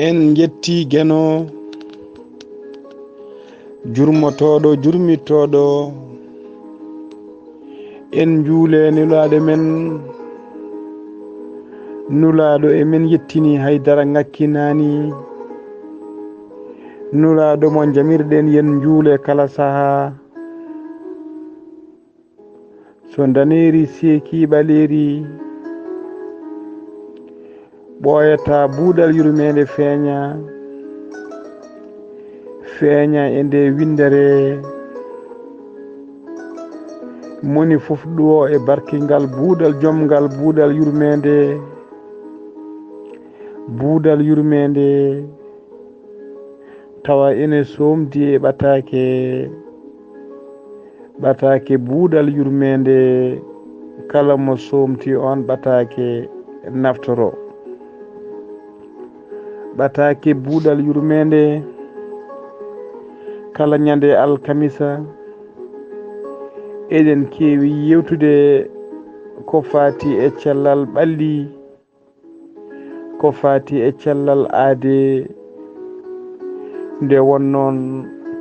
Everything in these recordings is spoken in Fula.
en jetti geno jurmotoɗo jurmitoɗo en juule nulaɗo men nulaɗo emen yettini haydara ngakkinani nulaɗo mo jamirɗen yen juule kala saaha so daneri seeki ɓaleri ɓoyata buuɗal yurmede feeña e nde windere moni fof ɗuwo e barkingal buuɗal jomgal buuɗal yurmede tawa ene somdi e ɓatake buuɗal yurmede kala mo somti on ɓatake naftoro ɓatake buuɗal yurmede kala ñande alkamisa eɗen kewi yewtude ko fati e cellal ɓalli ko fati e cellal aade nde wonnoon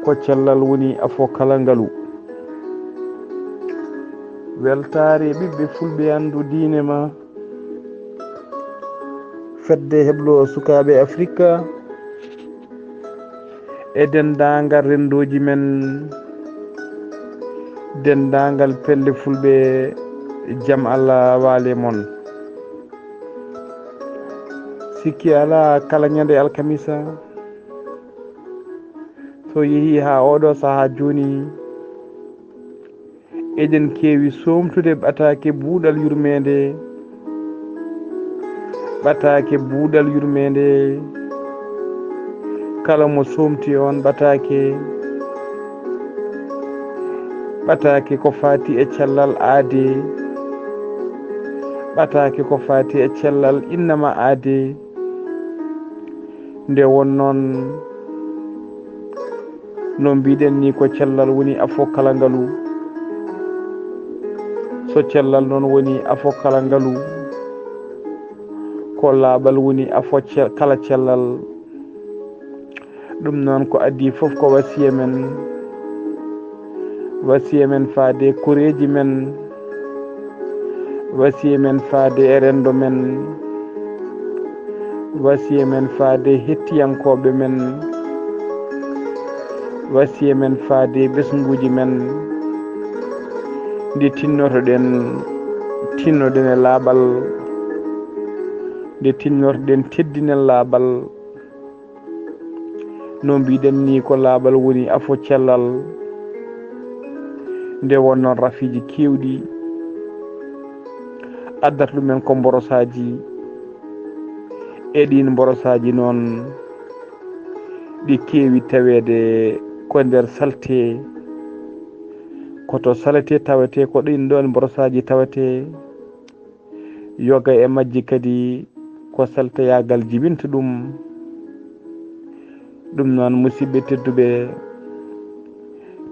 ko cellal woni afo kala ngalu weltare ɓiɓɓe fulɓe andu diine ma fedde heblo sukaɓe afrique e dendagal rendoji men dendagal pelle fulɓe jaam Allah waale mon sikki ala kala ñande alkamisa so yeehi ha oɗo saaha joni eɗen kewi somtude ɓatake buuɗal yurmede kala mo somti on ɓatake ko fati e cellal aade ɓatake ko fati e cellal innama aade nde wonnoon no mbiɗen ni ko cellal woni afo kala ngalu so cellal noon woni afo kala ngalu ko laaɓal woni afo kala cellal ɗum noon ko addi fof ko wasiya men faade koreji men wasiya men faade e rendo men wasiya men faade hettiyankoɓe men wasiya men faade ɓesguji men nde tinnotoɗen e laaɓal nde tinnotoɗen teddinen laaɓal no mbiɗen ni ko laaɓal woni afo cellal nde wonnoon rafiji kewɗi addata ɗumen ko mborosaji e ɗin mborosaji noon ɗi kewi tawede ko nder salte koto salate tawete ko ɗin ɗon mborosaji tawete yoga e majji kadi ko salteyagal jibinta ɗum noon musidɓe tedduɓe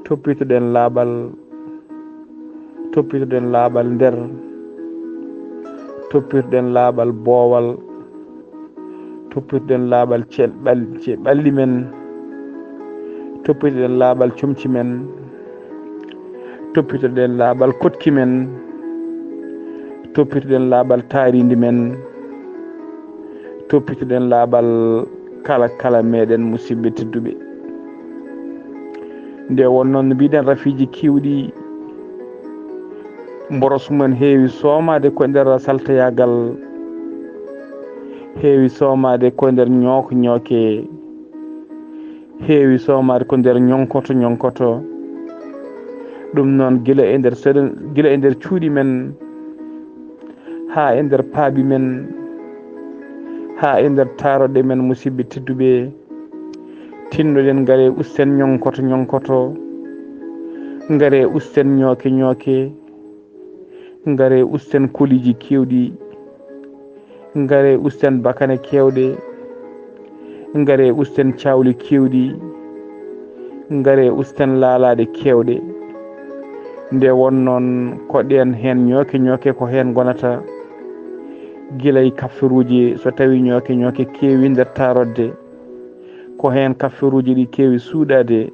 toppitoɗen laaɓal nder toppitoɗen laaɓal boowal toppitoɗen laaɓal ɓalli men toppitoɗen laaɓal comci men toppitoɗen laaɓal kotki men toppitoɗen laaɓal taaridi men toppitoɗen laaɓal kala meɗen musidɓe tedduɓe nde wonnoon no mbiɗen rafiji kiwɗi mboros mumen heewi soomade ko nder saltayagal heewi soomade ko nder ñooke heewi soomade ko nder ñonkoto ɗum noon gila e nder cuuɗi men ha e nder paabi men ha e nder taroɗe men musidɓe tedduɓe tinnoɗen ngare usten ñonkoto ngare usten ñooke ngare usten koliji kewɗi ngare usten bakane kewɗe ngare usten cawli kewɗi ngare usten laalaɗe kewɗe nde wonnoon ko ɗen hen ñooke ko hen gonata gilay kaffiruji so tawi ñooke keewi nder tarodde ko hen kaffiruji ɗi keewi suuɗade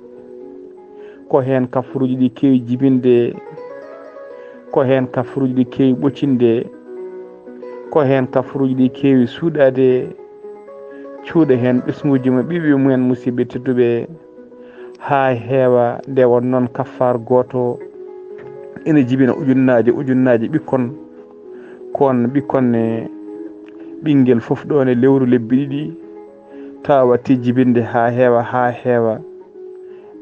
ko hen kaffiruji ɗi keewi jibinde ko hen kaffiruji ɗi keewi ɓoccinde ko hen kaffiruji ɗi keewi suuɗade cuuɗa hen ɓesguji mo ɓiɓi mumen musidɓe tedduɓe ha heewa nde won noon kaffar goto ene jibina ujunnaje ɓikkon kon ɓikkonne ɓinguel foof ɗo ne lewru lebbi ɗiɗi tawa watti jibinde ha heewa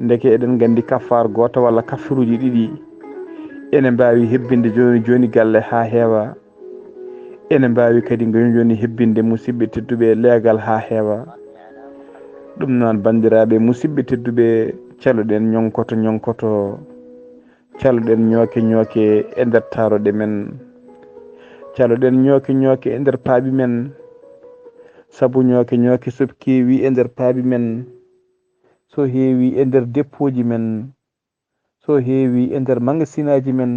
ndeke eɗen gandi kaffar goto walla kaffiruji ɗiɗi ene mbawi hebbinde joni galle ha heewa ene mbawi kadi joni hebbinde musidɓe tedduɓe leegal ha heewa ɗum noon bandiraɓe musidɓe tedduɓe caloɗen ñonkoto caloɗen ñooke e nder taroɗe men caloɗen ñooke e nder paabi men saabu ñooke so keewi e nder paabi men so heewi e nder deppoji men so heewi e nder magasinaji men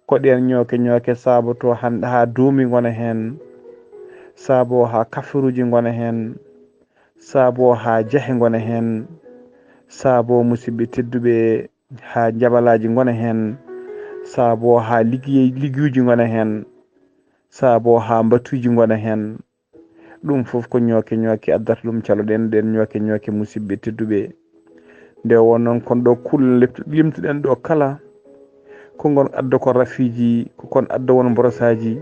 ko ɗen ñooke saboto ha duumi gona hen saabo ha kaffiruji gona hen saabo ha jaahe gona hen saabo musidɓe tedduɓe ha jabalaji gona hen saabo ha liggeyuji gona hen saabo ha mbatuji gona hen ɗum foof ko ñooke addata ɗum caloɗen ɗen ñooke musidɓe tedduɓe nde won noon kon ɗo kulle limtuɗen ɗo kala ko gon adda ko rafiji ko kon adda won brosaji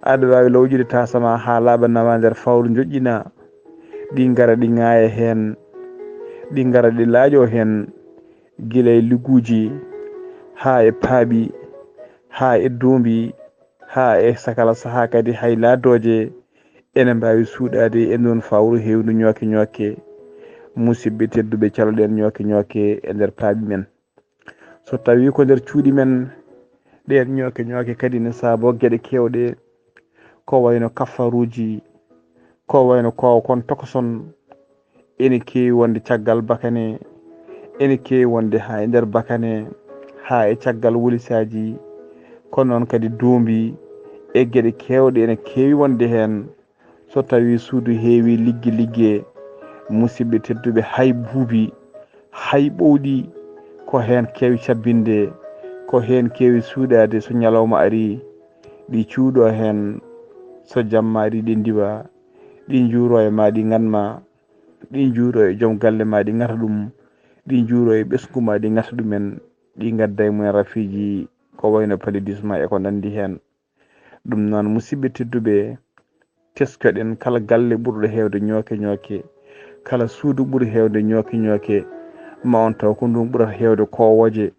aɗa wawi lawjude tasama ha laaɓa nawa nder fawru joƴƴina ɗi gara ɗi ŋaaya hen ɗi gara ɗi laaƴo hen guila e ligguji ha e paaɓi ha e doombi ha e sakala saha kadi hay laadoje ene mbawi suuɗade e noon fawru hewdu ñooke musidɓe tedduɓe caloɗen ñooke e nder paaɓi men so tawi ko nder cuuɗi men ɗen ñooke kadi ne saabo gueɗe kewɗe ko wayno kaffaruji ko wayno kowa kon tokoson ene keewi wonde caggal bakane ene keewi wonde ha e nder bakane ha e caggal wulisaji kono noon kadi doombi e gueɗe kewɗe ene keewi wonde hen so tawi suudu heewi ligge musidɓe tedduɓe hay buubi hay ɓowɗi ko hen keewi cabbinde ko hen keewi suuɗade so ñalawma ari ɗi cuuɗo hen so jamma ari ɗi ndiwa ɗi juuro e ma ɗi ganma ɗi juuro e joom galle ma ɗi gata ɗum ɗi juuro e ɓesgu ma ɗi gata ɗumen ɗi gadda e mumen rafiji ko wayno paludisme e ko nandi hen ɗum noon musidɓe tedduɓe teskoɗen kala galle ɓurɗo hewde ñooke kala suudu ɓuuri hewde ñooke ma on taw ko ndun ɓurata hewde kowoje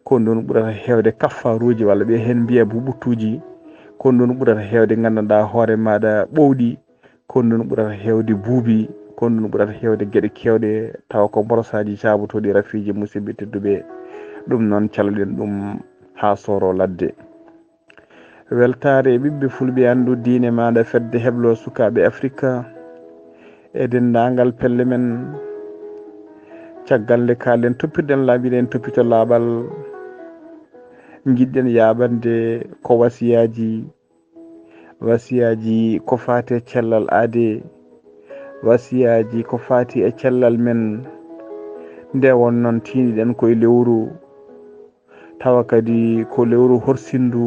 ko ndun ɓurata hewde kaffaruji walla ɓe hen mbiya bubuttuji ko ndun ɓurata hewde gandanɗa hoore maɗa ɓowɗi ko ndun ɓurata hewde buubi ko ndun ɓurata hewde gueɗe kewɗe tawa ko borosaji cabotoɗi rafiji musidɓe tedduɓe ɗum noon caloɗen ɗum ha soro ladde weltare e ɓiɓɓe fulɓe andu diine maɗa fedde heblo sukaɓe afrique e dendagal pelle men caggal nde kalden toppirɗen laaɓiɗen toppito laaɓal jiɗɗen yaɓande ko wasiyaji ko fati e cellal aade wasiyaji ko fati e cellal men nde won noon tiniɗen koye lewru tawa kadi ko lewru horsindu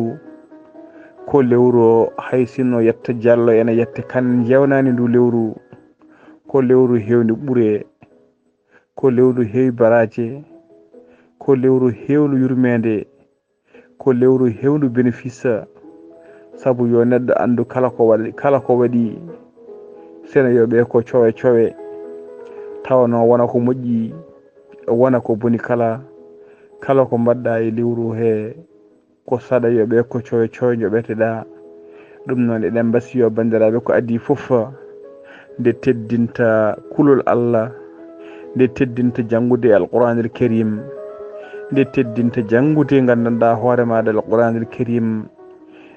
ko lewru hay sinno yetta diallo ene yette kan jewnani ndu lewru ko lewru hewde ɓuure ko lewru heewi baraje ko lewru hewlu yurmede ko lewru hewlu bénéfice saabu yo neɗɗo andu kala ko waɗi sene yoɓe ko cowe tawano wona ko moƴƴi wona ko boni kala ko mbaɗɗa e lewru he ko saɗa yoɓe ko cowe joɓeteɗa ɗum noon eɗen mbasiyo bandiraɓe ko adi foof nde teddinta kulol Allah nde teddinta janngude alquranil karim nde teddinta janngude gandanɗa hoore maɗa alquranil karim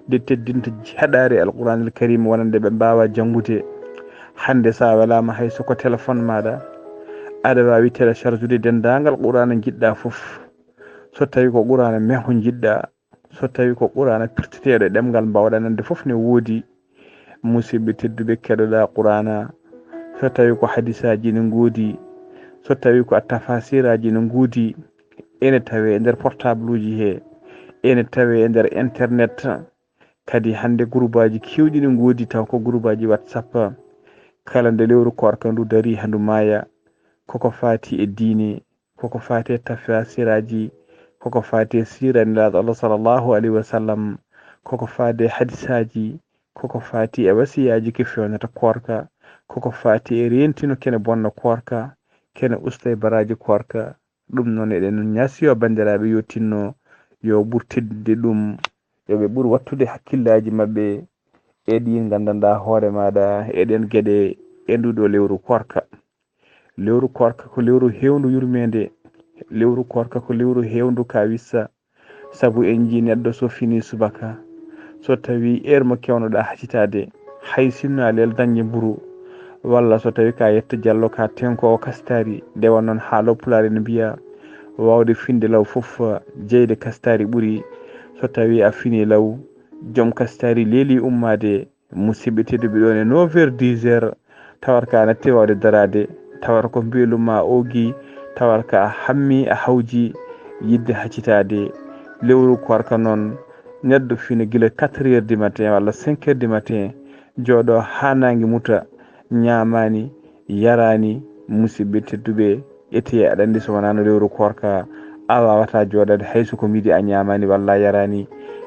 nde teddinta heɗare alquranil karim wonande ɓe mbawa janngude hande sa welama hay soko téléphone maɗa aɗa wawi télécharge ude dendagal qur'ana jiɗɗa foof so tawi ko qur'ana meho jiɗɗa so tawi ko qur'ana pirteteɗo ɗemgal mbawɗanande fof ne woodi musidɓe tedduɓe keɗoɗa qur'ana so tawi ko hadisaji ne ngoodi so tawi ko tafasiraji ne ngoodi ene tawe e nder portable uji he ene tawe e nder internet kadi hande groupe aji kewɗi ne ngoodi taw ko groupe aji whatsapp kala nde lewru korka ndu dari handu maya koko fati e diine koko fati e tafasiraji koko fati e siranilaɗo Allah sallllahu alayhi wa sallam koko fati e hadisaji koko fati e wasiyaji ke fewnata korka koko fati e rentino kene bonna korka kene usta e baraji korka ɗum noon eɗen ñasiyo bandiraɓe yo tinno yo ɓur teddide ɗum yoɓe ɓur wattude hakkillaji mabɓe e ɗi gandanɗa hoore maɗa eɗen gueɗe e nduɗo lewru korka. Lewru korka ko lewru hewndu yurmede, lewru korka ko lewru hewndu ka wissa sabu en ji neɗɗo so fini subaka so tawi heure mo kewnoɗa haccitade hay sinno a lel dañde mburu walla so tawi ka yetta diallo ka tenkowo kastari nde won noon haalo pulare no mbiya wawde finde law fof jeyde kastari ɓuuri so tawi a fini law joom kastari leeli ummade musidɓe tedduɓe ɗon e 9h 10h tawat ka natti wawde darade tawat ko mbiyoluma ogi tawat ka a hammi a hawji yidde haccitade lewru korka noon neɗɗo fina gila 4h du matin walla 5h du matin jooɗo ha nangue muta ñamani yarani musidɓe tedduɓe ete aɗa andi so wonano lewru korka a wawata jooɗade hayso ko midi a ñamani walla yarani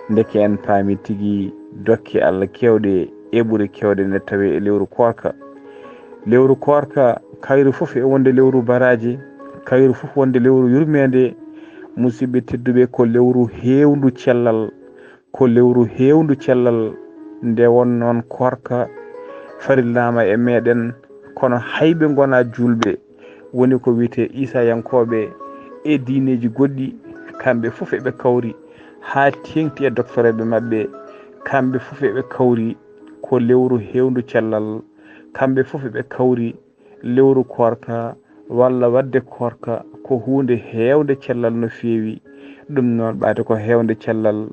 ndeke en paami tigui dokke Allah kewɗe e ɓuuri kewɗe nde tawi e lewru korka. Lewru korka kayru fof e wonde lewru baraji kayru fof wonde lewru yurmede musidɓe tedduɓe ko lewru hewndu cellal ko lewru hewndu cellal nde won noon korka farillama e meɗen kono hayɓe gona julɓe woni ko wiyete isayankoɓe e diineji goɗɗi kamɓe fof eɓe kawri ha tengti e doctoreɓe mabɓe kamɓe fof eɓe kawri ko lewru hewndu cellal kamɓe fof eɓe kawri lewru korka walla wadde korka ko hunde hewde cellal no feewi ɗum noon ɓaade ko hewde cellal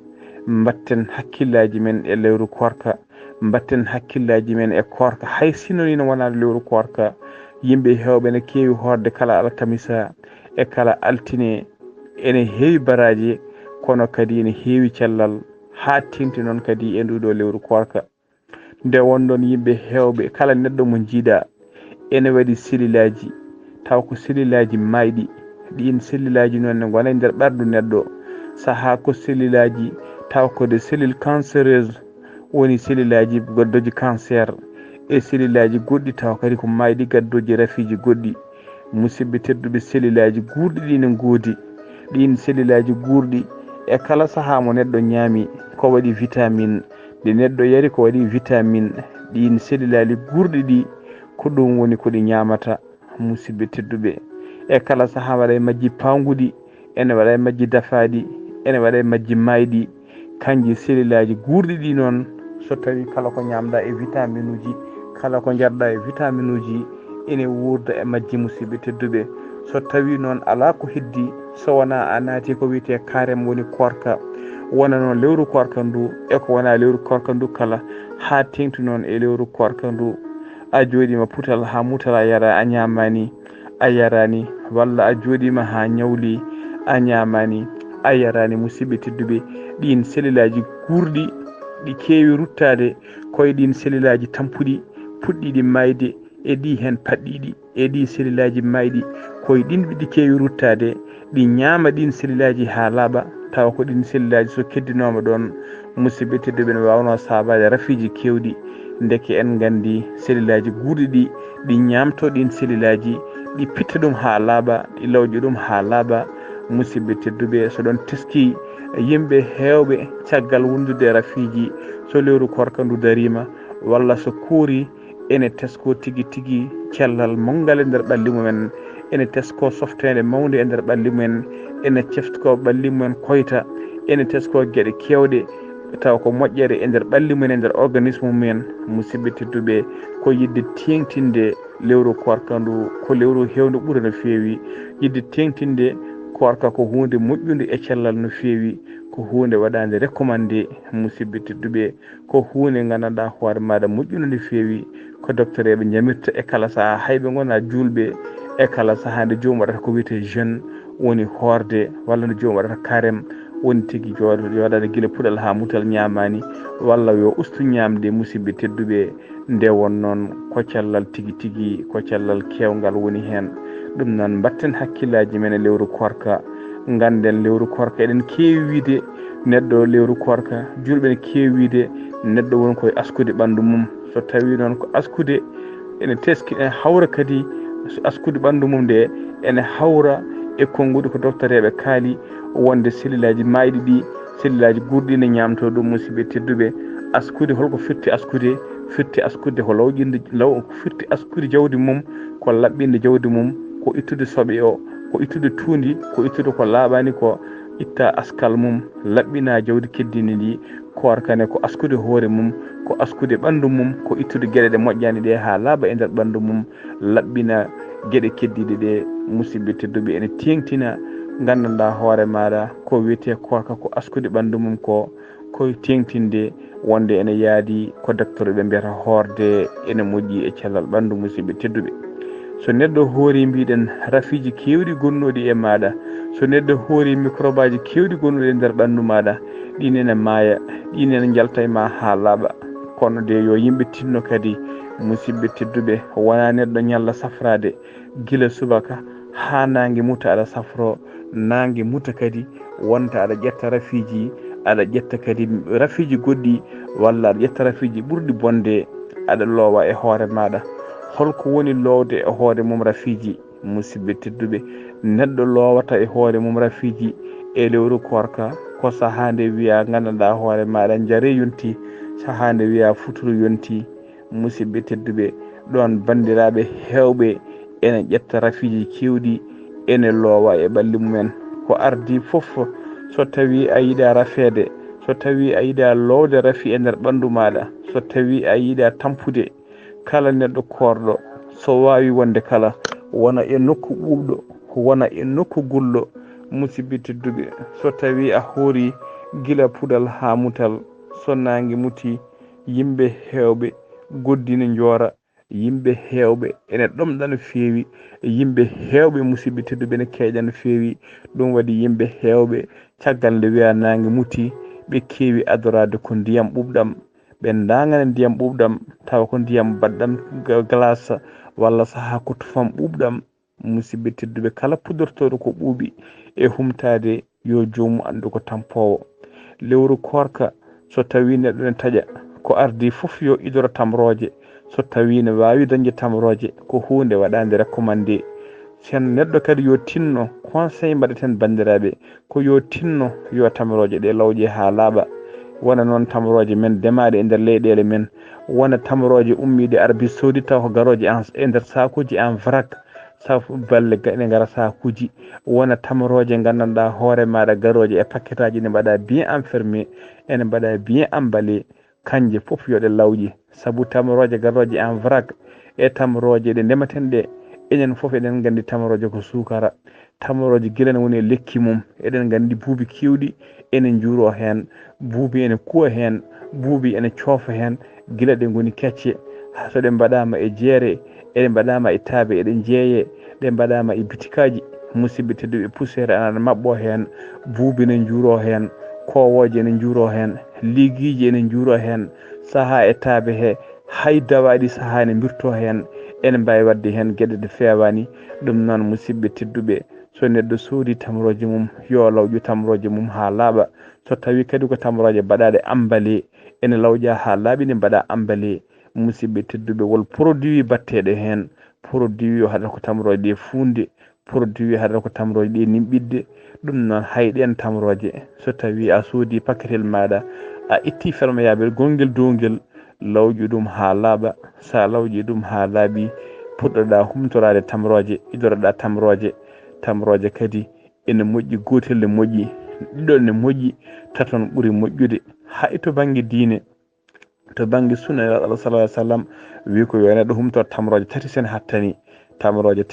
mbatten hakkillaji men e lewru korka mbatten hakkillaji men e korka hay sinno no wonade lewru korka yimɓe hewɓe ne keewi horde kala alkamisa e kala altine ene heewi baraji kono kadi ene heewi cellal ha tengti noon kadi e nduɗo lewru korka nde wonɗon yimɓe hewɓe kala neɗɗo mo jiiɗa ene waɗi selilaji taw ko selilaji mayɗi ɗin selilaji noon ne gona e nder ɓardu neɗɗo saaha ko selilaji taw ko de cellule cancéreuse woni selilaji gaddoji cancer e selilaji goɗɗi taw kadi ko mayɗi gaddoji rafiji goɗɗi musidɓe tedduɓe selilaji gurɗi ɗi ne goodi ɗin selilaji gurɗi e kala saaha mo neɗɗo ñaami ko waɗi vitamine nde neɗɗo yari ko waɗi vitamine ɗin selilaji gurɗi ɗi ko ɗum woni koɗi ñamata musidɓe tedduɓe e kala saaha waɗa e majji panguɗi ene waɗa e majji dafaɗi ene waɗa e majji mayɗi kanji selilaji gurɗi ɗi noon so tawi kala ko ñamɗa e vitamine uji kala ko jarɗa e vitamine uji ene wurda e majji musidɓe tedduɓe so tawi noon ala ko heddi so wona a naati ko wiyete carême woni korka wona noon lewru korka ndu e ko wona lewru korka ndu kala ha tengti noon e lewru korka ndu a jooɗima putal ha mutal a yara a ñamani a yarani walla a jooɗima ha ñawli a ñamani a yarani musidɓe tedduɓe ɗin selilaji gurɗi ɗi keewi ruttade koye ɗin selilaji tampuɗi puɗɗiɗi mayde e ɗi hen paɗɗiɗi e ɗi selilaji mayɗi koye ɗin ɗi keewi ruttade ɗi ñaama ɗin selilaji ha laaɓa tawa ko ɗin selilaji so keddinoma ɗon musidɓe tedduɓe ne wawno sabade rafiji kewɗi ndeke en gandi selilaji gurɗi ɗi ɗi ñamto ɗin selilaji ɗi pitta ɗum ha laaɓa ɗi lawƴa ɗum ha laaɓa musidɓe tedduɓe so ɗon teski yimɓe hewɓe caggal wondude e rafiji so lewru korka ndu darima walla so kuuri ene tesko tigui tigui cellal mongal e nder ɓalli mumen ene tesko softede mawde e nder ɓalli mumen ene ceftiko ɓalli mumen koyta ene tesko gueɗe kewɗe taw ko moƴƴere e nder ɓalli mumen e nder organisme mumen musidɓe tedduɓe ko yidde tengtinde lewru korka ndu ko lewru hewndu ɓuuri no feewi yidde tengtinde korka ko hunde moƴƴude e cellal no feewi, ko hunde waɗande recommandé musidɓe tedduɓe, ko hunde gandanɗa hoore maɗa moƴƴude no feewi, ko docteur eɓe jamirta e kala saaha hayɓe gona julɓe e kala saaha nde joomum waɗata ko wiyete jeune woni horde walla nde joomum waɗata carême woni tigui joɗade guila puɗal ha mutal ñamani, walla yo ustu ñamde musidɓe tedduɓe nde won noon ko cellal tigui tigui ko cellal kewgal woni hen. ɗum noon batten hakkillaji men e lewru korka, ganden lewru korka eɗen kewi wiide neɗɗo lewru korka julɓe ne kewi wiide neɗɗo woni koye askude ɓandu mum, so tawi noon ko askude ene teski ene hawra kadi askude ɓandu mum nde ene hawra e kongude ko docteur eɓe kaali wonde sellilaji mayɗi ɗi sellilaji gurɗi ne ñamto ɗum musidɓe tedduɓe. askude holko firti askude ko lawƴinde firti askude jawdi mum ko laɓɓinde jawdi mum, ko ittude soɓe o, ko ittude tuundi, ko ittude ko laaɓani ko, itta askal mum laɓɓina jawdi keddini ndi. korkane ko askude hoore mum, ko askude ɓandu mum, ko ittude gueɗe ɗe moƴƴani ɗe ha laaɓa e nder ɓandu mum, laɓɓina gueɗe keddiɗe ɗe musidɓe tedduɓe. ene tengtina gandanɗa hoore maɗa ko wiyete korka ko askude ɓandu mum ko koye tengtinde wonde ene yaadi ko docteur ɓe mbiyata horde ene moƴƴi e cellal ɓandu musidɓe tedduɓe. so neɗɗo hoori mbiɗen rafiji kewɗi gonnoɗi e maɗa, so neɗɗo hoori microbe aji kewɗi gonnuɗi e nder ɓandu maɗa, ɗinene maaya, ɗinene jalta e ma ha laaɓa. kono de yo yimɓe tinno kadi musidɓe tedduɓe wona neɗɗo ñalla safrade guila subaka ha nangue muta aɗa safro, nangue muta kadi wonta aɗa ƴetta rafiji, aɗa ƴetta kadi rafiji goɗɗi, walla aɗa ƴetta rafiji ɓurɗi bonde aɗa loowa e hoore maɗa. holko woni lowde e hoore mum rafiji musidɓe tedduɓe? neɗɗo lowata e hoore mum rafiji e lewru korka ko saaha nde wiya gandanɗa hoore maɗa jaare yonti, saaha nde wiya futuru yonti musidɓe tedduɓe. ɗon bandiraɓe hewɓe ene ƴetta rafiji kewɗi ene loowa e ɓalli mumen. ko ardi foof so tawi a yiiɗa rafede, so tawi a yiiɗa lowde rafi e nder ɓandu maɗa, so tawi a yiiɗa tampude, kala neɗɗo korɗo so wawi wonde kala wona e nokku ɓuuɓɗo, wona e nokku gulɗo musidɓe tedduɓe. so tawi a hoori gila puɗal ha mutal, so nangue muti, yimɓe hewɓe goddina joora, yimɓe hewɓe ene ɗomɗa no feewi, yimɓe hewɓe musidɓe tedduɓe ne keeƴa no feewi. ɗum waɗi yimɓe hewɓe caggal nde wiya nangue muti ɓe keewi adorade ko ndiyam ɓuuɓɗam, ɓe dagana ndiyam ɓuuɓɗam tawa ko ndiyam baɗɗam glace walla saaha ko tufam ɓuuɓɗam musidɓe tedduɓe. kala pudortoɗo ko ɓuuɓi e humtade yo jomum andu ko tampowo. lewru korka so tawi neɗɗo ne taƴa, ko ardi foof yo idoro tamroje, so tawi ne wawi dañde tamroje ko hunde waɗande recommandé. sen neɗɗo kadi yo tinno conseil mbaɗeten bandiraɓe ko yo tinno yo tamroje ɗe lawƴe ha laaɓa. wona noon tamroje men ndemaɗe e nder leyɗele men, wona tamroje ummiɗe Arabie Saoudite taw ko garoje e nder sakuji en vrac, safu balle ɗe gara sakuji, wona tamroje gandanɗa hoore maɗa garoje e paquet aji ne mbaɗa bien enfermé, ene mbaɗa bien emballé, kanje foof yoɗe lawƴi. saabu tamroje garoje en vrac e tamroje ɗe ndematen ɗe enen foof eɗen gandi tamroje ko sukara, tamroje guila ne woni e lekki mum, eɗen gandi buubi kewɗi ene juuro hen, buubi ene kuwa hen, buubi ene coofa hen guila ɗe goni kecce. so ɗe mbaɗama e jeere, eɗe mbaɗama e taabe, eɗe jeeye, ɗe mbaɗama e bitikaji musidɓe tedduɓe, poussiére ana mabɓo hen, buubi ne juuro hen, kowoje ne juuro hen, ligguiji ene juuro hen, saaha e taabe he hay dawaɗi saaha ne birto hen, ene mbawi wadde hen gueɗe ɗe fewani. ɗum noon musidɓe tedduɓe, so neɗɗo soodi tamroje mum yo lawƴu tamroje mum ha laaɓa. so tawi kadi ko tamroje mbaɗaɗe emballé, ene lawƴa ha laaɓi ne mbaɗa emballé musidɓe tedduɓe. wol produit batteɗe hen, produit yo haɗata ko tamroje ɗe funde, produit haɗata ko tamroje ɗe nimɓidde. ɗum noon hayɗen tamroje so tawi a soodi paquetel maɗa, a itti fermoyable gonguel dowguel, lawƴu ɗum ha laaɓa. sa lawƴi ɗum ha laaɓi, puɗɗoɗa humtorade tamroje, idoroɗa tamroje kadi ene moƴƴi, gotel ne moƴƴi, ɗiɗon ne moƴƴi, taton ɓuuri moƴƴude. hay to banggue diine, to banggue sunna Allah sallallahu alaihi wasallam wi ko yo neɗɗo humtor tamroje tati sen hattani. tamroje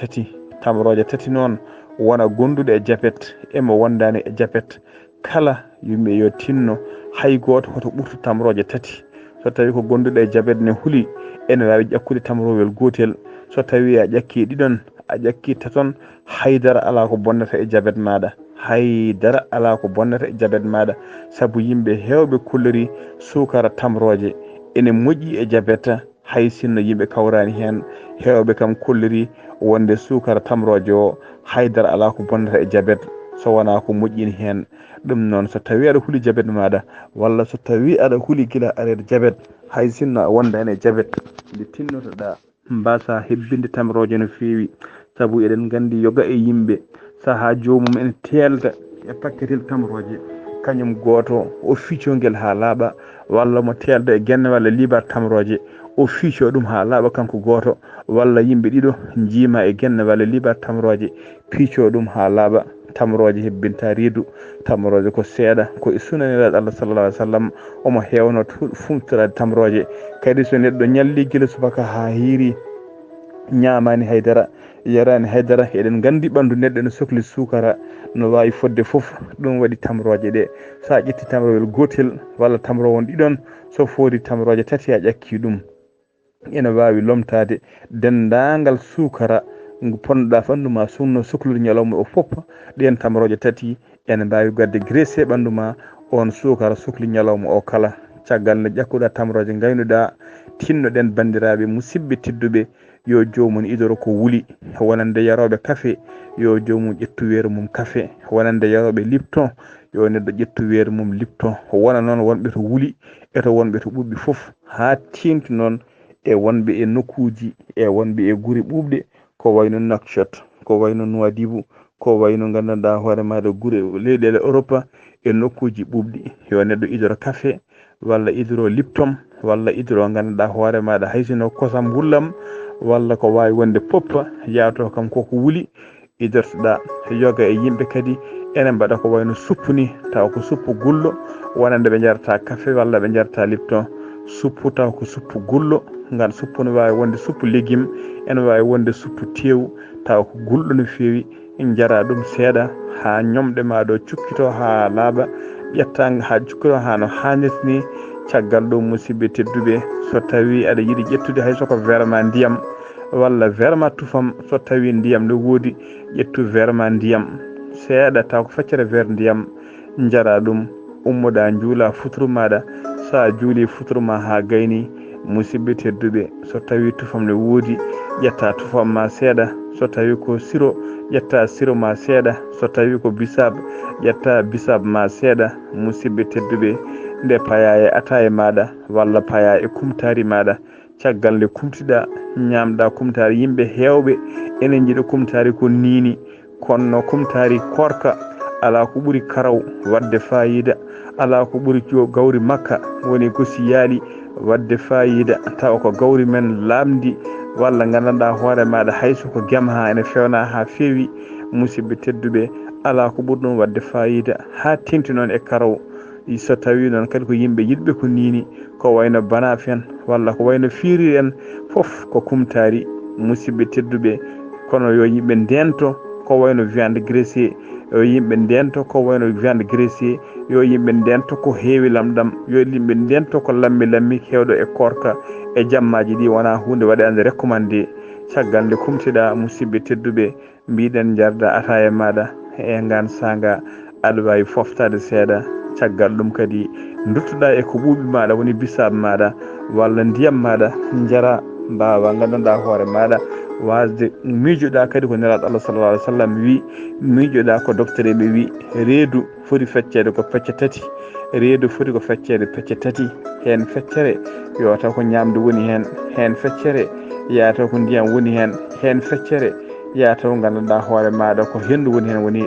tati noon wona gonduɗo e jabet emo wondani e jabet kala yimɓe yo tinno hay goto hoto ɓurtu tamroje tati so tawi ko gonduɗo e jabet ne huuli ene wawi ƴakkude tamrowel gotel so tawi a ƴakki ɗiɗon a ƴakki taton haydara ala ko bonnata e jabet maɗa haydara ala ko bonnata e jabet maɗa saabu yimɓe hewɓe kullori sukara tamroje ene moƴƴi e jabet hay sinno yimɓe kawrani hen hewɓe kam kolliri wonde sukara tamroje o haydara ala ko bonnata e jabet so wona ko moƴƴini hen ɗum noon so tawi aɗa huuli jabet maɗa walla so tawi aɗa huuli gila aɗa jabet hay sinno a wonda hen e jabet nde tinnotoɗa mbasa hebbinde tamroje no fewi saabu eɗen gandi yoga e yimɓe saaha jomum ene telda e pakketel tamroje kañum goto o ficcogel ha laaɓa walla mo telda e guenne walla libar tamroje o fiico ɗum ha laaɓa kanko goto walla yimɓe ɗiɗo jiima e guenne walla libar tamroje piico ɗum ha laaɓa tamroje hebbinta reedu tamroje ko seeɗa ko e sunaniraɗo Allah sallallah alih w sallam omo hewno fumtorade tamroje kadi so neɗɗo ñalli guila subaka ha hiiri ñamani haydara yarani haydara eɗen gandi ɓandu neɗɗo ne sohli sukara no wawi fodde foof ɗum waɗi tamroje ɗe sa ƴetti tamrowel gotel walla tamrowon ɗiɗon so foodi tamroje tati a ƴakki ɗum ene wawi lomtade dendagal sukara ponnoɗa ɓanduma sunno suklude ñalawma o fof ɗen tamroje tati ene mbawi gadde graissé ɓanduma on sukara sukli ñalawma o kala caggal nde ƴakkuɗa tamroje gaynuɗa tinnoɗen bandiraɓe musidɓe tedduɓe yo jomum idoro ko wuuli wonande yaroɓe café yo jomum ƴettu weeru mum café wonande yaroɓe lipton yo neɗɗo ƴettu weeru mum lipton wona noon wonɓe to wuuli eto wonɓe to ɓuuɓi foof ha tengti noon e wonɓe e nokkuji e wonɓe e guuri ɓuuɓɗe ko wayno Nouakchott ko wayno Nouadhibou ko wayno gandanɗa hoore maɗa guure leyɗele Europe e nokkuji ɓuuɓɗi yo neɗɗo idoro café walla idoro lipton walla idoro gandanɗa hoore maɗa haysino kosam gullam walla ko wawi wonde poppa yaato kam koko wuuli idortoɗa yoga e yimɓe kadi ene mbaɗa ko wayno suppu ni taw ko suppu gullo wonande ɓe jarata café walla ɓe jarata lipton suppu taw ko suppu gullo ngal suppu ne wawi wonde suppu légume ene wawi wonde suppu teew taw ko gulɗo no fewi jara ɗum seeɗa ha ñomɗe maɗo cukkito ha laaɓa ƴetta ha cukkito ha no hannirta ni caggal ɗum musidɓe tedduɓe so tawi aɗa yiiɗi ƴettude hay soko verre ma ndiyam walla verre ma tufam so tawi ndiyam ne woodi ƴettu verre ma ndiyam seeɗa taw ko feccere verre ndiyam jara ɗum ummoɗa juula futuru maɗa sa juuli futuru ma ha gayni musidɓe tedduɓe so tawi tufam ne woodi ƴetta tufam ma seeɗa so tawi ko siro ƴetta siro ma seeɗa so tawi ko bisab ƴetta bisab ma seeɗa musidɓe tedduɓe nde paya e ataye maɗa walla paya e kumtari maɗa caggal nde kumtiɗa ñamɗa kumtari yimɓe hewɓe enen jiiɗa kumtari ko niini kono kumtari korka ala ko ɓuuri karaw wadde fayida ala ko ɓuuri gawri makka woni gosi yaali wadde fayida tawa ko gawri men lamdi walla gandanɗa hoore maɗa hayso ko guem ha ene fewna ha fewi musidɓe tedduɓe ala ko ɓuuri ɗum wadde fayida ha tengti noon e karaw so tawi noon kadi ko yimɓe yiɗɓe ko nini ko wayno banaf en walla ko wayno fiiri en foof ko kumtari musidɓe tedduɓe kono yo yimɓe ndento ko wayno viande graissé yo yimɓe ndento ko wayno viande graissé yo yimɓe ndento ko heewi lamɗam yo yimɓe ndento ko lammi lammi hewɗo e korka e jammaji ɗi wona hunde waɗande recommandé caggal nde kumtiɗa musidɓe tedduɓe mbiɗen jarda ataye maɗa e ngan sanga aɗa wawi foftade seeɗa caggal ɗum kadi duttoɗa e ko ɓuuɓi maɗa woni bisab maɗa walla ndiyam maɗa jara mbawa gandanɗa hoore maɗa wasde miijoɗa kadi ko nelaɗo Allah sallallah alih w sallam wi miijoɗa ko docteur ɓe wi reedu foti feccede ko pecce tati reedu foti ko feccede pecce tati hen feccere yo taw ko ñamde woni hen hen feccere yataw ko ndiyam woni hen hen feccere yataw gandanɗa hoore maɗa ko hendu woni hen woni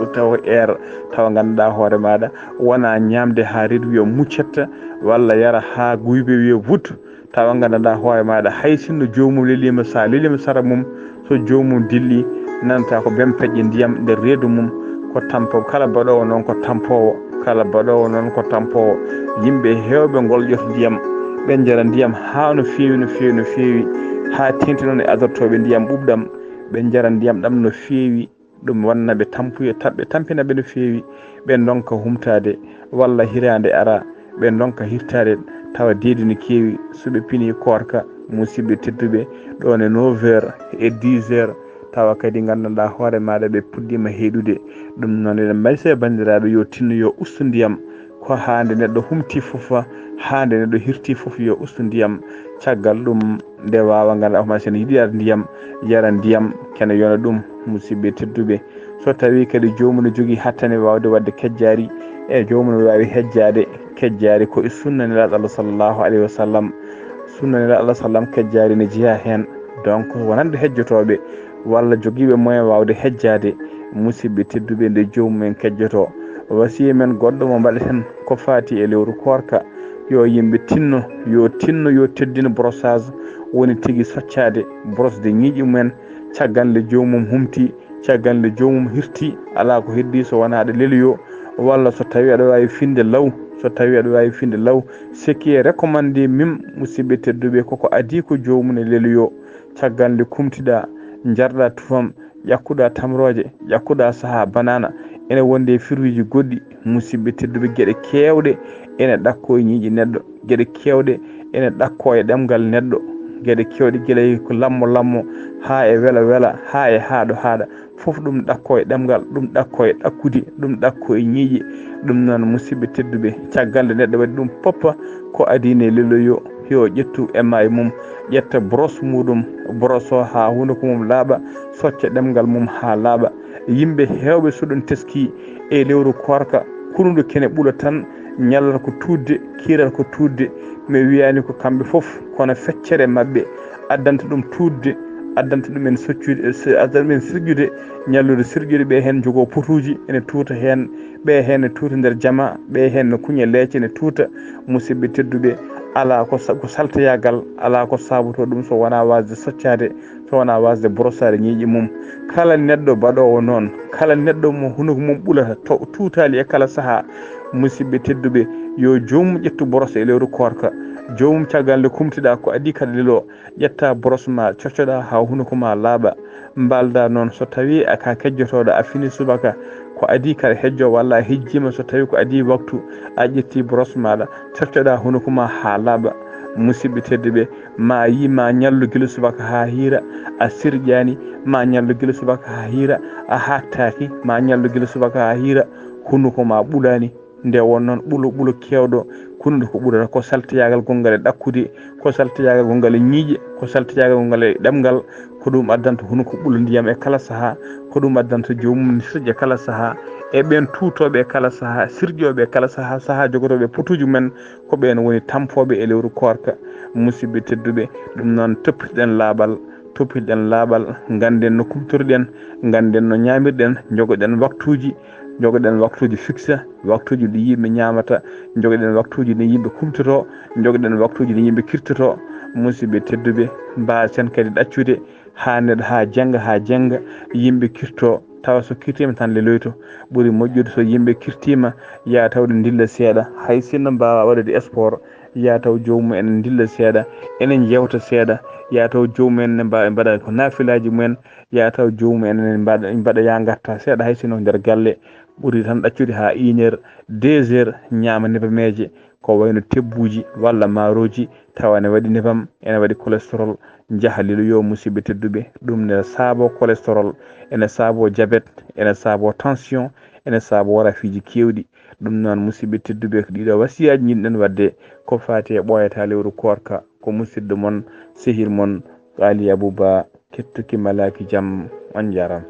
taw air taw gandanɗa hoore maɗa wona ñamde ha reedu wiya muccetta walla yara ha guyɓe wiya vut tawa gandanɗa hoore maɗa hay sinno jomum lelima sa lelima sara mum so jomum dilli nanta ko bem peƴƴe ndiyam nder reedu mum ko tampo kala baɗowo noon ko tampowo kala baɗowo noon ko tampowo yimɓe hewɓe golƴoto ndiyam ɓe jara ndiyam ha no fewi no fewi no fewi ha tengti noon e adortoɓe ndiyam ɓuɓɗam ɓe jara ndiyam ɗam no fewi ɗum wanna ɓe tampuye tabɓe tampina ɓe no feewi ɓe donka humtade walla hirande ara ɓe donka hirtade tawa deedi no keewi so ɓe pini korka musidɓe tedduɓe ɗon e 9h e 10h tawa kadi gandanɗa hoore maɗa ɓe puɗɗima heeɗude ɗum noon eɗen mbayse bandiraɓe yo tinno yo ustu ndiyam ko hande neɗɗo humti foof hande neɗɗo hirti foof yo ustu ndiyam caggal ɗum nde wawa ganduɗa homa sen yiiɗi yar ndiyam yara ndiyam kene yona ɗum musidɓe tedduɓe so tawi kadi jomum ne jogui hattane wawde wadde kejjari e jomum ne wawi hejjade kejjari ko e sunna nelaɗo Allah sallllahu alayhi wa sallam sunna nelaɗo Allah sallam kejjari ne jeeya hen donc wonande hejjotoɓe walla joguiɓe moyen wawde hejjade musidɓe tedduɓe nde jomumen kejjoto wasiya men goɗɗo mo mbaɗeten ko fati e lewru korka yo yimɓe tinno yo teddina brossage woni tigui soccade brosse de ñiiƴi mumen caggal nde jomum humti caggal nde jomum hirti ala ko heddi so wona aɗa leloyo walla so tawi aɗa wawi finde law sikki e recommandé mim musidɓe tedduɓe koko adi ko jomum ne leloyo caggal nde kumtiɗa jarɗa tufam ƴakkuɗa tamroje ƴakkuɗa saaha banana ene wonde firuji goɗɗi musidɓe tedduɓe gueɗe kewɗe ene ɗakko e ñiiƴi neɗɗo gueɗe kewɗe ene ɗakko e ɗemgal neɗɗo gueɗe kewɗe guilay ko lammo ha e wela ha e haaɗa foof ɗum ɗakko e ɗemgal ɗum ɗakko e ɗakkude ɗum ɗakko e ñiiƴe ɗum noon musidɓe tedduɓe caggal nde neɗɗo waɗi ɗum poppa ko adine leloyo yo ƴettu ema e mum ƴetta brosse muɗum brosse o ha hunduko mum laaɓa socca ɗemgal mum ha laaɓa yimɓe hewɓe soɗon teski e lewru korka kunuɗo kene ɓuula tan ñallata ko tudde kirata ko tudde mi wiyani ko kamɓe foof kono feccere mabɓe addanta ɗum tudde addanta ɗumen addanta ɗumen sirƴude ñallude sirƴude ɓe hen jogo potuji ene tuuta hen ɓe hen ne tuuta nder jama ɓe hen ne kuña leecce ne tuuta musidɓe tedduɓe ala ko saltoyagal ala ko sabuto ɗum so wona wasde soccade so wona wasde brossade ñiiƴi mum kala neɗɗo baɗowo noon kala neɗɗo mo hunuko mum ɓulata to tuutali e kala saaha musidɓe tedduɓe yo jomum ƴettu brosse e lewru korka jomum caggal nde kumtiɗa ko adi kada lelo ƴetta brosse ma coccoɗa ha hunuko ma laaɓa mbalda noon so tawi aka kejjotoɗo a fini subaka ko adi kada hejjo walla a hejjima so tawi ko adi waktu a ƴetti brosse maɗa coccoɗa hunuko ma ha laaɓa musidɓe tedduɓe ma yi ma ñallu guila subaka ha hiira a sirƴani ma ñallu guila subaka ha hiira a hattaki ma ñallu guila subaka ha hiira hunuko ma ɓulani nde won noon ɓulo kewɗo kunude ko ɓurata ko saltoyagal gongal e ɗakkude ko saltoyagal gongal e ñiiƴe ko saltoyagal gongal e ɗemgal ko ɗum addanta hunuko ɓulo ndiyam e kala saaha ko ɗum addanta jomum sirƴe kala saaha e ɓen tutoɓe e kala saaha sirƴoɓe e kala saaha jogotoɓe potuji men ko ɓen woni tampoɓe e lewru korka musidɓe tedduɓe ɗum noon toppitoɗen laaɓal ganden no kumtoriɗen ganden no ñamirɗen jogoɗen waktuji fixe waktuji ɗi yimɓe ñamata jogoɗen waktuji ɗi yimɓe kumtoto jogoɗen waktuji ɗi yimɓe kirtoto musidɓe tedduɓe mbasen kadi ɗaccude ha neɗɗo ha jengga yimɓe kirto tawa so kirtima tan leloyto ɓuuri moƴƴude so yimɓe kirtima ya tawde dilla seeɗa hay sinno mbawa waɗade sport ya taw jomum enen dilla seeɗa enen jewta seeɗa ya taw jomum en ne mbaɗa ko nafilaji mumen ya taw jomum enen mbaɗa ya gatta seeɗa hay sinno nder galle ɓuuri tan ɗaccude ha 1h 2h ñama nebameje ko wayno tebbuji walla maroji tawa ne waɗi nebam ene waɗi cholestérol jaaha liloyo musidɓe tedduɓe ɗum ne saabo cholestérol ene saabo diabète ene saabo tension ene saabo rafiji kewɗi ɗum noon musidɓe tedduɓe ko ɗiɗo wasiyaji jinɗen wadde ko fati e ɓoyata lewru korka ko musidɗo moon sehil moon Ali Abouba kettuki malaki jaam on jarama.